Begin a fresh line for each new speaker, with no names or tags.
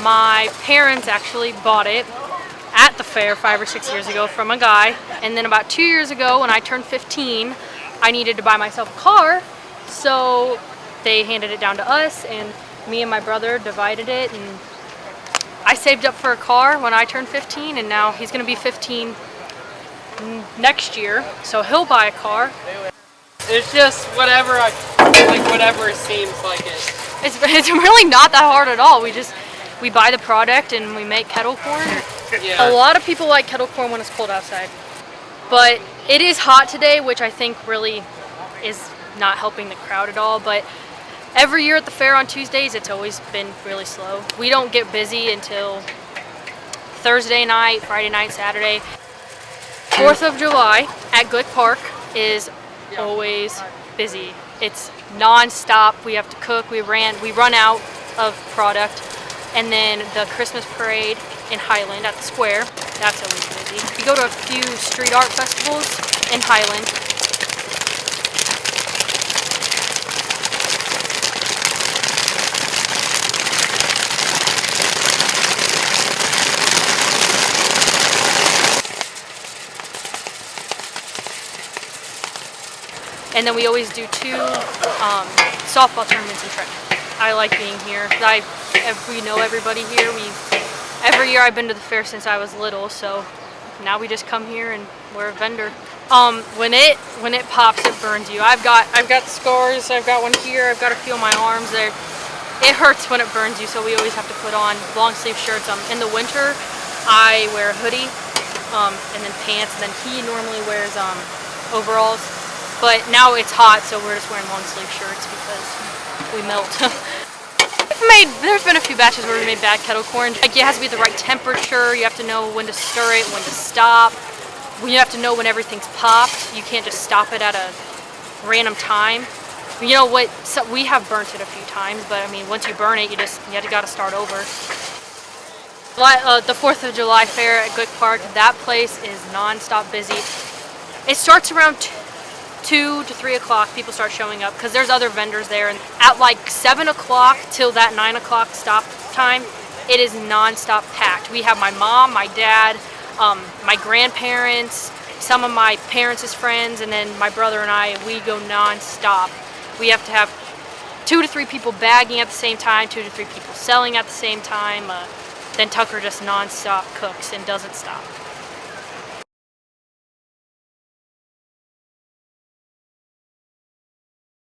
My parents actually bought it at the fair 5 or 6 years ago from a guy, and then about 2 years ago when I turned 15, I needed to buy myself a car, so they handed it down to us, and me and my brother divided it, and I saved up for a car when I turned 15, and now he's going to be 15 next year, so he'll buy a car.
It's just whatever whatever seems like it.
It's really not that hard at all. We buy the product and we make kettle corn.
Yeah.
A lot of people like kettle corn when it's cold outside, but it is hot today, which I think really is not helping the crowd at all. But every year at the fair on Tuesdays, it's always been really slow. We don't get busy until Thursday night, Friday night, Saturday. 4th of July at Glick Park is always busy. It's non-stop. We have to cook. We run out of product. And then the Christmas parade in Highland at the square, that's always busy. We go to a few street art festivals in Highland. And then we always do 2 softball tournaments in Trenton. I like being here. We know everybody here. Every year I've been to the fair since I was little, so now we just come here and we're a vendor. When it pops, it burns you. I've got scars. I've got one here. I've got a few on my arms. It hurts when it burns you, so we always have to put on long sleeve shirts. In the winter, I wear a hoodie and then pants, and then he normally wears overalls. But now it's hot, so we're just wearing long sleeve shirts because we melt. There's been a few batches where we made bad kettle corn. Like, it has to be the right temperature. You have to know when to stir it, when to stop. You have to know when everything's popped. You can't just stop it at a random time. You know what? So we have burnt it a few times, but I mean, once you burn it, you got to start over. The 4th of July fair at Glick Park, that place is non-stop busy. It starts around 2 to 3 o'clock. People start showing up because there's other vendors there, and at like 7 o'clock till that 9 o'clock stop time, it is non-stop packed. We have my mom, my dad, my grandparents, some of my parents' friends, and then my brother and I. We go non-stop. We have to have 2 to 3 people bagging at the same time, 2 to 3 people selling at the same time. Then Tucker just non-stop cooks and doesn't stop.